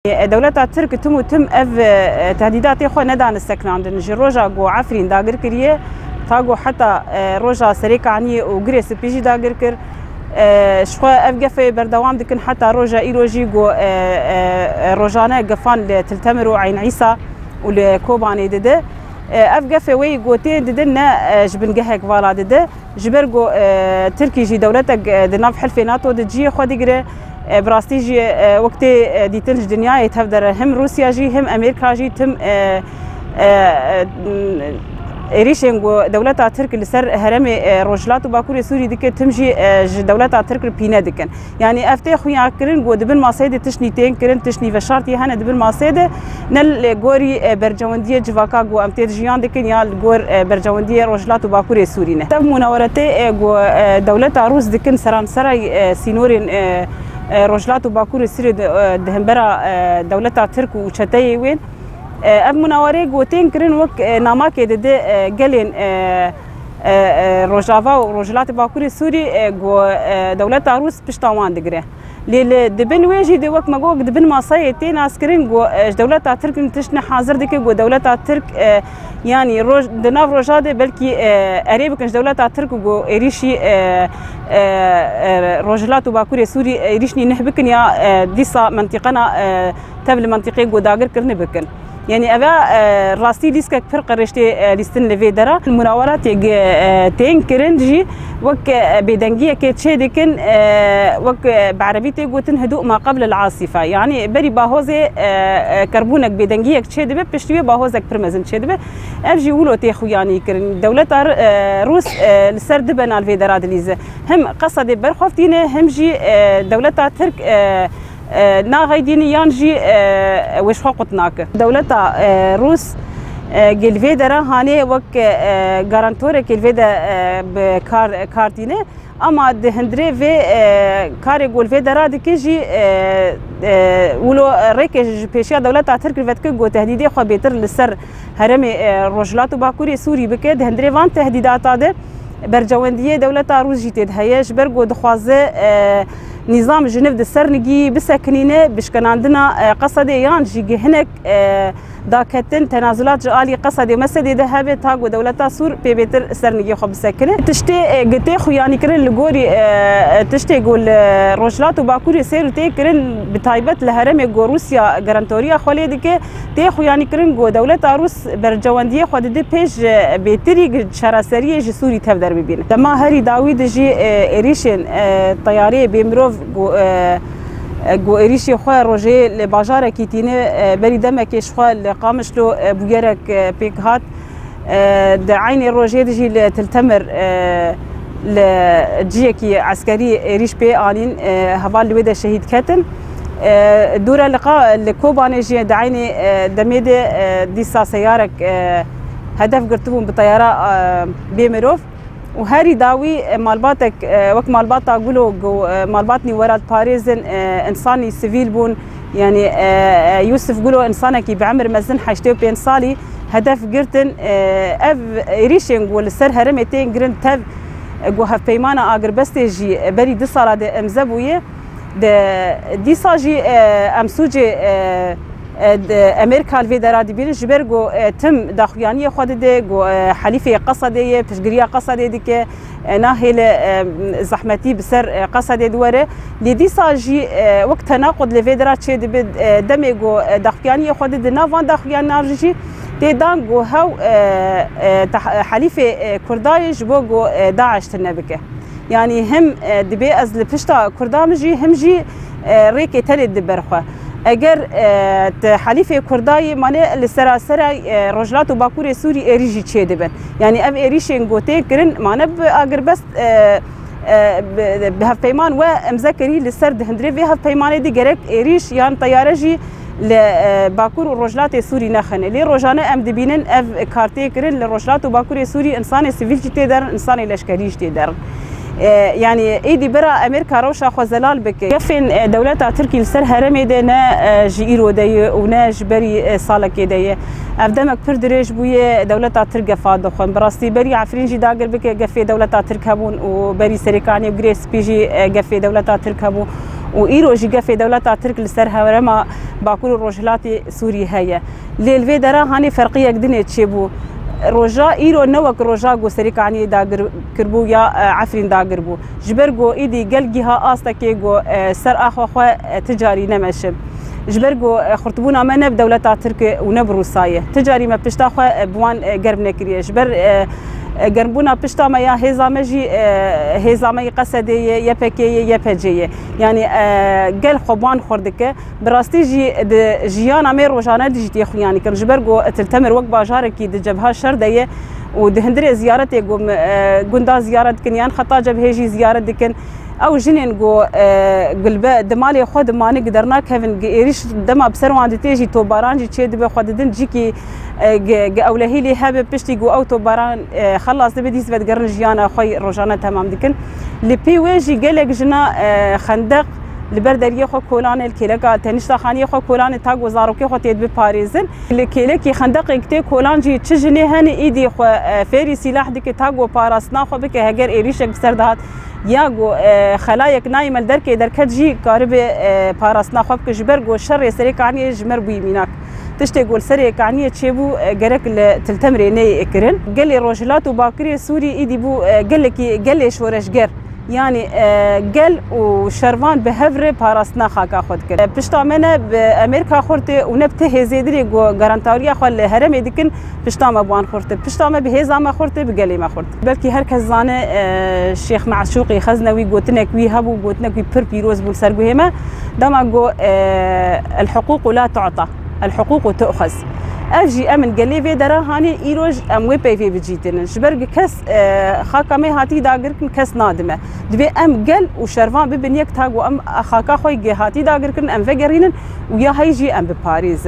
دولة ترك تم اف تهديدات خو ندان السكناندن جي روجا جو عفرين داغر كريه تاغو حتى روجا سريك عني وغريس بيجي داغر كر شخو اف قفي بردوام دكن حتى روجا ايروجي جو روجانا قفان تلتمروا عين عيسى والكوباني دده اف قفي وي جوتي ددنا جبن قهك فالا دده جبرجو تركي جي دولتك دناف حلفي ناتو دجي خو دغري براستيجي وقت ديتنج دنيا يتهدر هم روسيا جي هم امريكا جي تم إيريشين دولة ترك لسر هرمي روجلات وباكور سوري دك تمشي دولة ترك بينا دكن يعني أفتح خويا كرن جو دبن ماسيد تشني تين كرن تشني فشارتي هنا دبن ماسيد نل جوري برجواندية جواكا جو أمتى جيان دكن يا الجور برجواندية روجلات وباكور سوري نه تم مناورته جو دولة روس دكن سران سراي سينورين روجلات وباكور سوري دهمبرا دولة ترك وشتاي وين اب مناوره گوتین کرن وک نامه که ده گلین روجاوا و روجلات باکوری سوری گو دولت روس پشتوان دگره لیل دبن ویجی ده وک مگو دبن ماسای تین اسکرین گو دولت ترک تشن حاضر دکه گو دولت ترک يعني روج دناف روجاده بلكي قريب كنش دولة ترك جو إيريشي روجلات وباكوري سوري إيريشني نحبكن يا ديسا منطقنا تبل منطقة جو داغر كرن بكن يعني أبا راستي ليسك فرق رشتي ليستن لفي درا المناورات تين كرنجي وك بدنجية كتشي دكن وك بعربيتي قوتن هدوء ما قبل العاصفة يعني بري باهوزي كربونك بدنجية كتشي دبه بشتوي باهوزك برمزن تشي دبه أفجي ولو تيخو يعني كرن دولة روس لسر دبنا الفي درا دليزة هم قصد برخوفتين هم جي دولة ترك ناغيديني يانجي وش حقوقناك دولة روس جلفيدرا هاني وك غارانتورة جلفيدا بكارتينه اما دهندري في كاري جلفيدرا دكيجي ولو ريكج بيشيا دولة ترك فتك جو تهديدي خو بيتر للسر هرمي روجلات وباكوري سوري بك دهندري وان تهديدات هذا برجوانديه دولة روس جيتد هياش برجو دخوازه نظام جنوب السرنجي بسكنينه بشكن عندنا قصد يانجي هناك داكتن تنازلات جالي قصد مسد ذهب تاغو دولة سور بيبتر السرنجي خو بسكنه تشتي قتي خو يعني كرن لغوري تشتي يقول روجلات وباكوري سير تي كرن بتايبت لهرم جو روسيا غارانتوريا خوليدك تي خو يعني كرن جو دولة روس برجوانديه خو دي بيج بيتري شراسريه جسوري تفدر ببين تما هري داوود جي إيريشن طياري بيمرو جو إيريشي خو روجي لباجارة كيتينه بري دمك شخو قامش له بويرك بيك هات عيني روجي دجي تلتمر لجيكي عسكري إيريش بي آلين هفال لويدا شهيد كاتن دورة لقاء الكوباني جي دعيني دميدي ديسا سيارك هدف قرتبهم بطيارة بيمروف وهاري داوي مالباتك وقت مالباتا قولوا مالباتني ورا باريزن انساني سيفيل بون يعني يوسف قولوا انسانك بعمر مزن حشتو بين صالي هدف قرتن اف ريشين قول السر هرمتين قرن تف قوها بيمانا اقر بستيجي بري دي صار امزبويه دي صاجي امسوجي امريكا الفيدرالي بين جبرجو تم داخليانيه خود دي جو حليفه قصديه تشجريه قصديه ديك ناهل زحمتي بسر قصديه دوره لدي صاجي وقت تناقض الفيدرالي تشي دمجو داخليانيه خود دي نافان داخليان نارجي تي دانجو هاو حليفه كرداي جبوجو داعش تنبكه يعني هم دبي از لبشتا كردامجي همجي ريكي تلي دبرخه اگر حليفه كرداي مانه لسراسر روجلات وباكوري سوري اريجي تشي دبن يعني اب اريشين جوتي كرن مانه اگر بس بها بيمان ومذكري لسرد هندري فيها بيمان دي جرك اريش يعني طيارجي لباكور وروجلات سوري نخنه لي روجانه ام دبينن اف كارتي كرن لروجلات وباكوري سوري انسان سيفيل تيدر انسان لشكريش تيدر يعني ايدي برا امريكا روشا خوزلال بك يفين دولة تركي لسر هرمي دنا جيرو دي ونا جبري صالك دي افدمك بردريج بويه دولة تركي فاد خون براستي بري عفرين جي داغر بك قفي دولة تركي هبون وبري سريكاني وغريس بيجي قفي دولة تركي هبون وإيرو جيجا في دولة ترك لسر هورما باكور روجلاتي سوري هيا للفي درا هاني فرقية قدنية تشيبو روجا إيرو نوك روجا جو سريك عني داغر كربو يا عفرين داغر بو جبرجو إيدي قلقها آستكي جو سر أخو تجاري نمشم جبرجو خرطبونا ما نب دولة ترك ونبروساية تجاري ما بتشتاخ بوان قرب نكريه جبر قربونا بشتا ما يا هزامجي هزامي قصدية يبكية يبجية يعني قال خبان خردك براستيجي جيانا مير وجانا ديجي يخو يعني كان جبرجو تلتمر وقت باجاركي دجبها شردية ودهندري زيارتي قندا زيارة كنيان خطا جبهيجي زيارة دكن او جنين جو قلبه دمالي خود ما نقدرنا كيفن ايريش دما بسروان دي تيجي تو بارانجي تشد به خوددن جيكي اولهي لي هاب بشتي جو او تو باران خلاص بديس بدقرن جيانا خوي روجانا تمام دكن لي بي ويجي قالك جنا خندق لبردري خو كولان الكيلكا تنشتا خاني خو كولان تاغ وزاروكي خو تيد بباريزن الكيلكي خندق يكتي كولان جي تشجني هن ايدي خو فيري سلاح دك تاغ وباراسنا خو بك هجر ايريشك بسردات ياغو خلايك نايم الدركي دركت جي قارب باراسنا خو بك جبرغو شر سريك عني جمر بيمينك تشتي قول سريك عني تشيبو غرك تلتمري ني اكرن قال لي روجلات وباكري سوري ايدي بو قال لي شورشجر يعني قل وشرفان بهفري باراسنا خاكا خود كر بشتا منا بامريكا خورتي ونبته زيدري جو غارانتوريا خو الهرم دكن بشتا ما بوان خورتي بشتا ما بهزا ما خورتي بقلي ما خورتي بلكي هركز زانه الشيخ معشوقي خزنوي قوتنك وي هبو قوتنك وي بير بيروز بول سرغوهما دما جو الحقوق لا تعطى الحقوق تؤخذ أجي أمن قال لي في درا هاني إيروج أم ويبي في بجيتنا جبرج كس خاكا مي هاتي داغركن كس نادمة دبي أم قل وشرفان ببنيك تاغو أم خاكا خوي هاتي داغركن أم فجرينن ويا هيجي أم بباريس